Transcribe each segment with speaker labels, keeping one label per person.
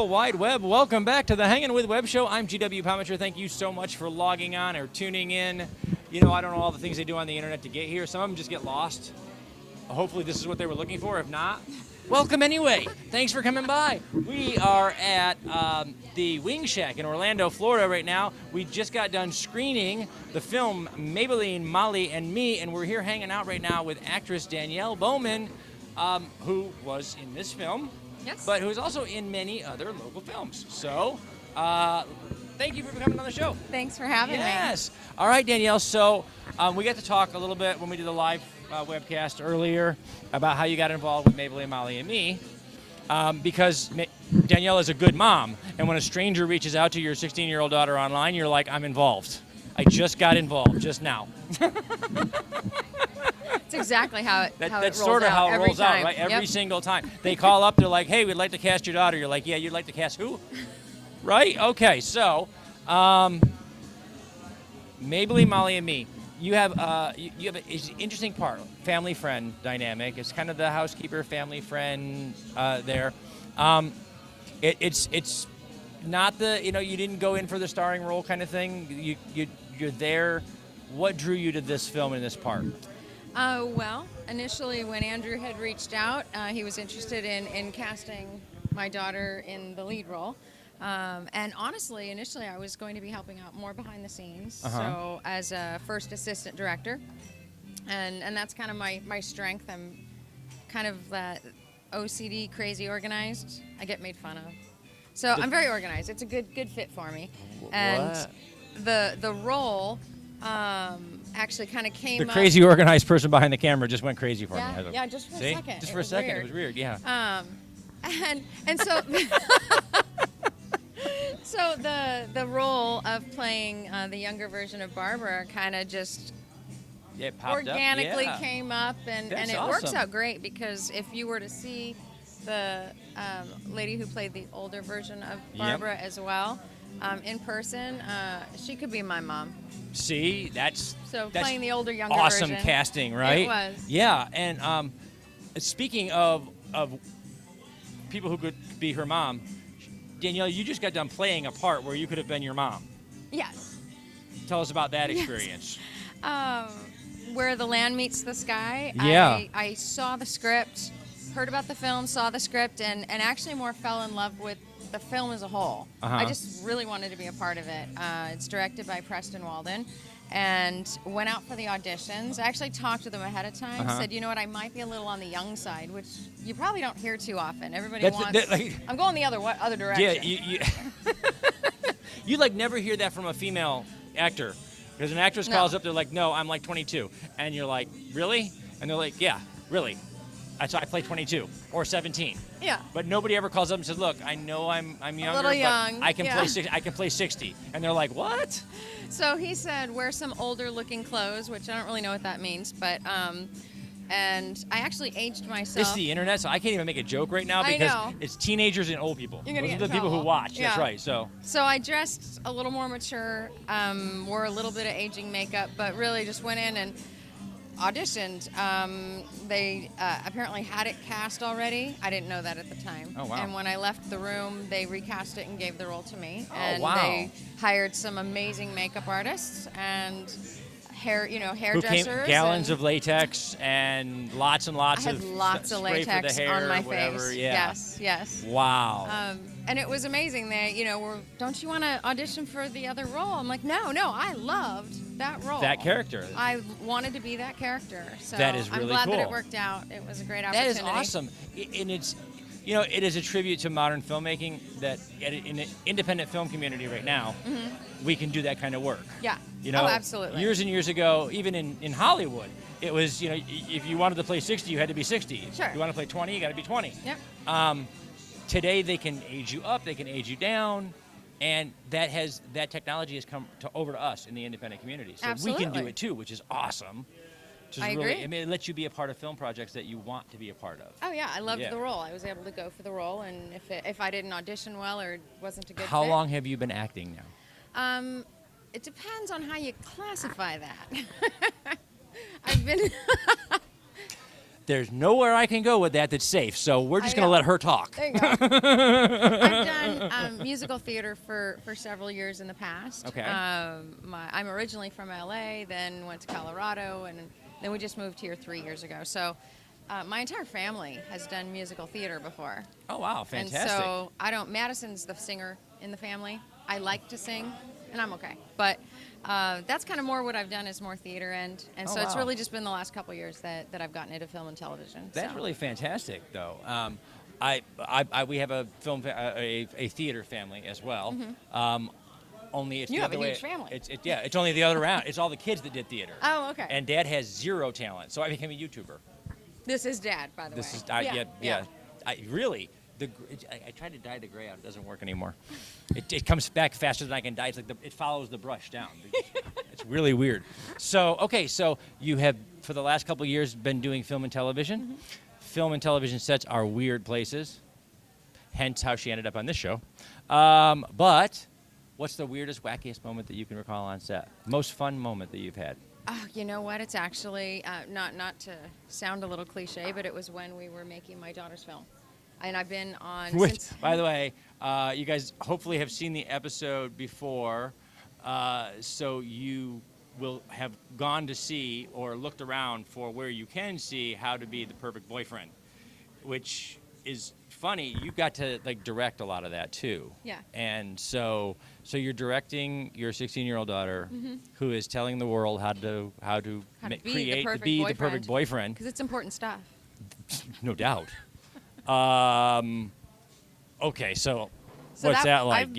Speaker 1: World Wide Web. Welcome back to the Hangin' with Web Show. I'm GW Pomichter. Thank you so much for logging on or tuning in. You know, I don't know all the things they do on the internet to get here. Some of them just get lost. Hopefully this is what they were looking for. If not, welcome anyway. Thanks for coming by. We are at the Wing Shack in Orlando, Florida right now. We just got done screening the film Maybeline, Molly, and Me, and we're here hanging out right now with actress Danielle Bowman, who was in this film.
Speaker 2: Yes.
Speaker 1: But who's also in many other local films. So, thank you for coming on the show.
Speaker 2: Thanks for having me.
Speaker 1: Yes. All right, Danielle. So, we got to talk a little bit when we did the live webcast earlier about how you got involved with Maybeline, Molly, and Me. Because Danielle is a good mom. And when a stranger reaches out to your 16-year-old daughter online, you're like, I'm involved. I just got involved just now.
Speaker 2: That's exactly how it rolls out.
Speaker 1: That's sort of how it rolls out, right?
Speaker 2: Yep.
Speaker 1: Every single time. They call up, they're like, hey, we'd like to cast your daughter. You're like, yeah, you'd like to cast who? Right? Okay, so Maybeline, Molly, and Me. You have an interesting part, family friend dynamic. It's kind of the housekeeper, family friend there. It's not the, you didn't go in for the starring role kind of thing. You're there. What drew you to this film and this part?
Speaker 2: Well, initially when Andrew had reached out, he was interested in casting my daughter in the lead role. And honestly, initially I was going to be helping out more behind the scenes, so as a first assistant director. And that's kind of my strength. I'm kind of that OCD, crazy organized. I get made fun of. So I'm very organized. It's a good fit for me. And the role actually kind of came up.
Speaker 1: The crazy organized person behind the camera just went crazy for me.
Speaker 2: Yeah, just for a second.
Speaker 1: Just for a second. It was weird, yeah.
Speaker 2: And so so the role of playing the younger version of Barbara kind of just organically came up, and it works out great, because if you were to see the lady who played the older version of Barbara as well, in person, she could be my mom.
Speaker 1: See, that's
Speaker 2: playing the older, younger
Speaker 1: awesome
Speaker 2: version.
Speaker 1: casting, right?
Speaker 2: It was.
Speaker 1: Yeah, and speaking of people who could be her mom, Danielle, you just got done playing a part where you could have been your mom.
Speaker 2: Yes.
Speaker 1: Tell us about that experience.
Speaker 2: Where the land meets the sky.
Speaker 1: Yeah.
Speaker 2: I saw the script, heard about the film, saw the script, and actually more fell in love with the film as a whole. I just really wanted to be a part of it. It's directed by Preston Walden, and went out for the auditions. I actually talked to them ahead of time, said, you know what, I might be a little on the young side, which you probably don't hear too often. Everybody wants, I'm going the other direction.
Speaker 1: Yeah, you like never hear that from a female actor. Because an actress calls up, they're like, no, I'm like 22. And you're like, really? And they're like, yeah, really. I play 22 or 17.
Speaker 2: Yeah.
Speaker 1: But nobody ever calls up and says, "Look, I know I'm younger,
Speaker 2: a little young,
Speaker 1: but I can play 60." And they're like, "What?"
Speaker 2: So he said, "Wear some older-looking clothes," which I don't really know what that means, but and I actually aged myself.
Speaker 1: It's the internet, so I can't even make a joke right now because it's teenagers and old people.
Speaker 2: You're gonna
Speaker 1: Those
Speaker 2: get
Speaker 1: are the people who watch.
Speaker 2: Yeah.
Speaker 1: That's right. So
Speaker 2: I dressed a little more mature, wore a little bit of aging makeup, but really just went in and auditioned. They apparently had it cast already. I didn't know that at the time.
Speaker 1: Oh, wow.
Speaker 2: And when I left the room, they recast it and gave the role to me.
Speaker 1: Oh,
Speaker 2: and
Speaker 1: wow.
Speaker 2: they hired some amazing makeup artists and hairdressers.
Speaker 1: Gallons of latex and lots of
Speaker 2: I had lots of
Speaker 1: spray
Speaker 2: latex
Speaker 1: for the hair,
Speaker 2: on my
Speaker 1: whatever.
Speaker 2: face.
Speaker 1: Yeah.
Speaker 2: Yes.
Speaker 1: Wow.
Speaker 2: And it was amazing. They, don't you want to audition for the other role? I'm like, no, I loved that role.
Speaker 1: That character.
Speaker 2: I wanted to be that character. So
Speaker 1: that is really
Speaker 2: I'm glad
Speaker 1: cool.
Speaker 2: that it worked out. It was a great opportunity.
Speaker 1: That is awesome. And it's, it is a tribute to modern filmmaking that in the independent film community right now, we can do that kind of work.
Speaker 2: Yeah.
Speaker 1: Oh,
Speaker 2: absolutely.
Speaker 1: Years and years ago, even in Hollywood, it was, if you wanted to play 60, you had to be 60.
Speaker 2: Sure.
Speaker 1: If you want to play 20, you got to be 20.
Speaker 2: Yep.
Speaker 1: Today, they can age you up, they can age you down, and that technology has come over to us in the independent community. So
Speaker 2: Absolutely.
Speaker 1: we can do it too, which is awesome.
Speaker 2: I agree.
Speaker 1: It lets you be a part of film projects that you want to be a part of.
Speaker 2: Oh yeah, I loved the role. I was able to go for the role, and if I didn't audition well or wasn't a good
Speaker 1: How
Speaker 2: fit.
Speaker 1: long have you been acting now?
Speaker 2: It depends on how you classify that. I've been.
Speaker 1: there's nowhere I can go with that that's safe. So we're just going to let her talk.
Speaker 2: There you go. I've done musical theater for several years in the past.
Speaker 1: Okay.
Speaker 2: I'm originally from LA, then went to Colorado, and then we just moved here 3 years ago. So my entire family has done musical theater before.
Speaker 1: Oh, wow. Fantastic.
Speaker 2: And so Madison's the singer in the family. I like to sing, and I'm okay. But that's kind of more what I've done is more theater end. And so it's really just been the last couple of years that I've gotten into film and television.
Speaker 1: That's really fantastic, though. We have a a theater family as well.
Speaker 2: Mm-hmm.
Speaker 1: Only it's
Speaker 2: You
Speaker 1: the
Speaker 2: have
Speaker 1: other
Speaker 2: a
Speaker 1: way.
Speaker 2: huge family.
Speaker 1: It's only the other round. It's all the kids that did theater.
Speaker 2: Oh, okay.
Speaker 1: And Dad has zero talent, so I became a YouTuber.
Speaker 2: This is Dad, by the way.
Speaker 1: This is I tried to dye the gray out. It doesn't work anymore. It comes back faster than I can dye. It's like it follows the brush down. It's really weird. So you have for the last couple of years been doing film and television.
Speaker 2: Mm-hmm.
Speaker 1: Film and television sets are weird places. Hence how she ended up on this show. But what's the weirdest, wackiest moment that you can recall on set? Most fun moment that you've had?
Speaker 2: Oh, you know what? It's actually not to sound a little cliche, but it was when we were making my daughter's film. And I've been on since...
Speaker 1: By the way, you guys hopefully have seen the episode before, so you will have gone to see or looked around for where you can see how to be the perfect boyfriend, which is funny. You got to direct a lot of that too.
Speaker 2: Yeah.
Speaker 1: And so you're directing your 16-year-old daughter,
Speaker 2: Mm-hmm.
Speaker 1: who is telling the world how to create to be the perfect boyfriend.
Speaker 2: Because it's important stuff.
Speaker 1: No doubt. Okay, so
Speaker 2: So
Speaker 1: what's that like?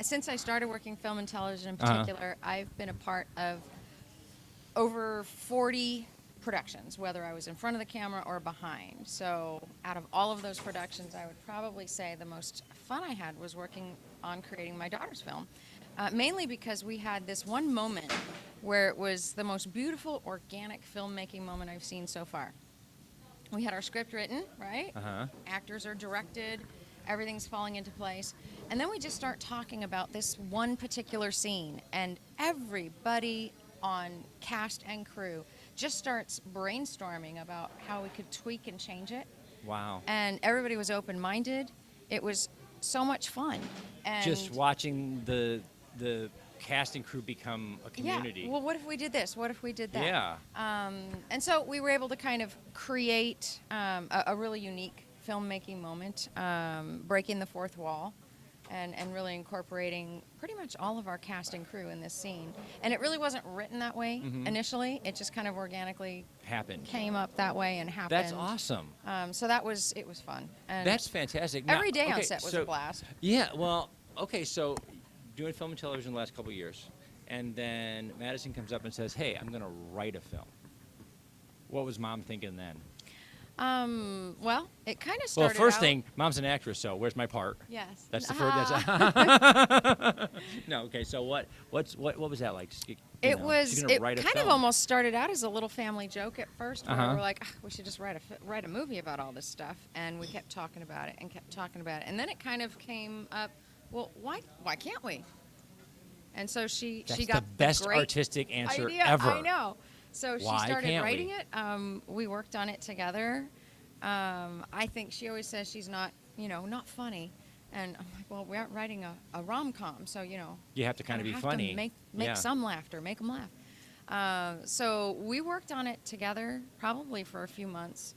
Speaker 2: Since I started working film and television in particular, I've been a part of over 40 productions, whether I was in front of the camera or behind. So out of all of those productions, I would probably say the most fun I had was working on creating my daughter's film. Mainly because we had this one moment where it was the most beautiful, organic filmmaking moment I've seen so far. We had our script written, right? Actors are directed, everything's falling into place. And then we just start talking about this one particular scene, and everybody on cast and crew just starts brainstorming about how we could tweak and change it.
Speaker 1: Wow.
Speaker 2: And everybody was open-minded. It was so much fun. And
Speaker 1: just watching the cast and crew become a community.
Speaker 2: Yeah. Well, what if we did this? What if we did that?
Speaker 1: Yeah.
Speaker 2: And so we were able to kind of create a really unique filmmaking moment, breaking the fourth wall, and really incorporating pretty much all of our cast and crew in this scene. And it really wasn't written that way initially. It just kind of organically came up that way and happened.
Speaker 1: That's awesome.
Speaker 2: So it was fun. And
Speaker 1: that's fantastic.
Speaker 2: Every day on set was a blast.
Speaker 1: Yeah. Well. Okay. So, doing film and television the last couple of years, and then Madison comes up and says, "Hey, I'm going to write a film." What was Mom thinking then?
Speaker 2: Well, it kind of started.
Speaker 1: Well, first thing, Mom's an actress, so where's my part?
Speaker 2: Yes.
Speaker 1: That's the first. No. Okay. So what was that like?
Speaker 2: It kind of almost started out as a little family joke at first, where we were like, we should just write a movie about all this stuff, and we kept talking about it, and then it kind of came up. Well, why can't we? And so she got
Speaker 1: the best artistic answer ever.
Speaker 2: I know. So she started writing it. We worked on it together. I think she always says she's not funny. And I'm like, well, we aren't writing a rom-com, so,
Speaker 1: you have to kind of be funny.
Speaker 2: To make some laughter, make them laugh. So we worked on it together probably for a few months.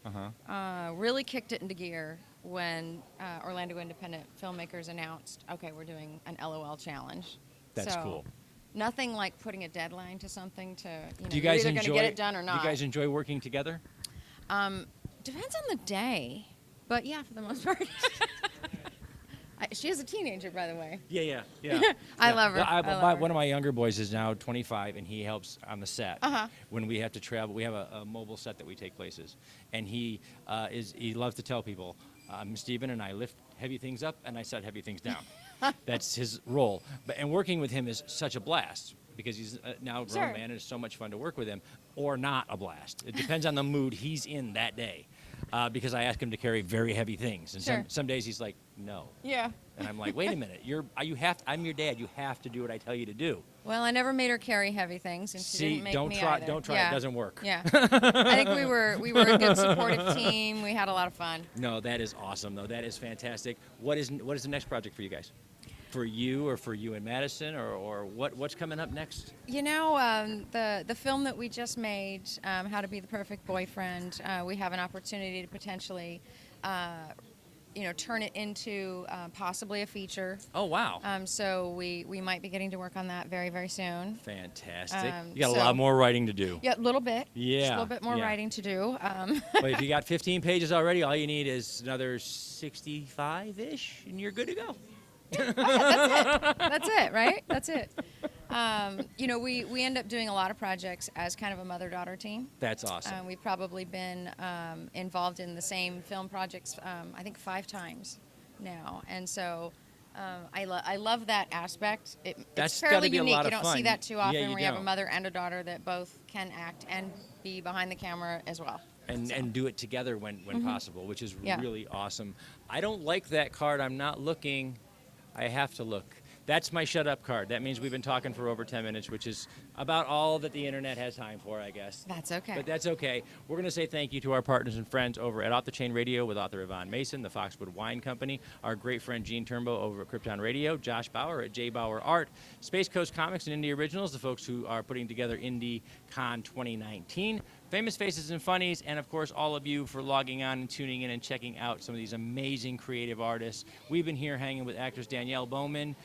Speaker 2: Really kicked it into gear when Orlando Independent Filmmakers announced, okay, we're doing an LOL challenge.
Speaker 1: That's cool.
Speaker 2: Nothing like putting a deadline to something to,
Speaker 1: do you guys
Speaker 2: you're either going to get it done or not.
Speaker 1: Do you guys enjoy working together?
Speaker 2: Depends on the day, but yeah, for the most part. She is a teenager, by the way.
Speaker 1: Yeah.
Speaker 2: I love her.
Speaker 1: One of my younger boys is now 25, and he helps on the set. When we have to travel, we have a mobile set that we take places, and he loves to tell people, Stephen and I lift heavy things up, and I set heavy things down. That's his role. And working with him is such a blast because he's now a grown man, and it's so much fun to work with him, or not a blast. It depends on the mood he's in that day, because I ask him to carry very heavy things, and some days he's like, no.
Speaker 2: Yeah.
Speaker 1: And I'm like, wait a minute, I'm your dad. You have to do what I tell you to do.
Speaker 2: Well, I never made her carry heavy things, and she didn't make
Speaker 1: don't
Speaker 2: me
Speaker 1: try.
Speaker 2: either.
Speaker 1: Don't try.
Speaker 2: Yeah.
Speaker 1: It doesn't work.
Speaker 2: Yeah. I think we were a good supportive team. We had a lot of fun.
Speaker 1: No, that is awesome, though. That is fantastic. What is the next project for you guys? For you, or for you and Madison, or what's coming up next?
Speaker 2: You know, the film that we just made, How to Be the Perfect Boyfriend, we have an opportunity to potentially, turn it into possibly a feature.
Speaker 1: Oh, wow.
Speaker 2: So we might be getting to work on that very, very soon.
Speaker 1: Fantastic. You got a lot more writing to do.
Speaker 2: Yeah, a little bit.
Speaker 1: Yeah.
Speaker 2: Just a little bit more writing to do.
Speaker 1: But if you got 15 pages already, all you need is another 65-ish, and you're good to go.
Speaker 2: That's it, right? That's it. We end up doing a lot of projects as kind of a mother-daughter team.
Speaker 1: That's awesome.
Speaker 2: We've probably been involved in the same film projects, I think 5 times now. And so I love that aspect.
Speaker 1: That's
Speaker 2: it's fairly
Speaker 1: gotta be a
Speaker 2: unique.
Speaker 1: lot
Speaker 2: You
Speaker 1: of
Speaker 2: don't
Speaker 1: fun.
Speaker 2: see that too often
Speaker 1: Yeah, you
Speaker 2: where you have a
Speaker 1: don't.
Speaker 2: mother and a daughter that both can act and be behind the camera as well.
Speaker 1: And do it together when possible, which is
Speaker 2: Yeah.
Speaker 1: really awesome. I don't like that card. I'm not looking. I have to look. That's my shut up card. That means we've been talking for over 10 minutes, which is about all that the internet has time for, I guess.
Speaker 2: That's okay.
Speaker 1: But that's okay. We're going to say thank you to our partners and friends over at Off the Chain Radio with author Yvonne Mason, the Foxwood Wine Company, our great friend Gene Turnbow over at Krypton Radio, Josh Bauer at J. Bauer Art, Space Coast Comics and Indie Originals, the folks who are putting together IndieCon 2019, Famous Faces and Funnies, and of course all of you for logging on and tuning in and checking out some of these amazing creative artists. We've been here hanging with actress Danielle Bowman,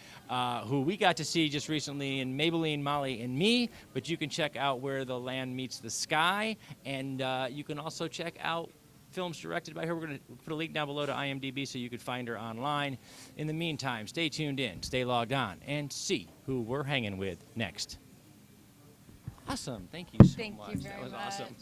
Speaker 1: who we got to see just recently in Maybeline, Molly and Me, but you can check out Where the Land Meets the Sky, and you can also check out films directed by her. We're going to put a link down below to IMDb so you could find her online. In the meantime, stay tuned in, stay logged on, and see who we're hanging with next. Awesome. Thank you so
Speaker 2: Thank
Speaker 1: much.
Speaker 2: you very
Speaker 1: That was
Speaker 2: much.
Speaker 1: awesome.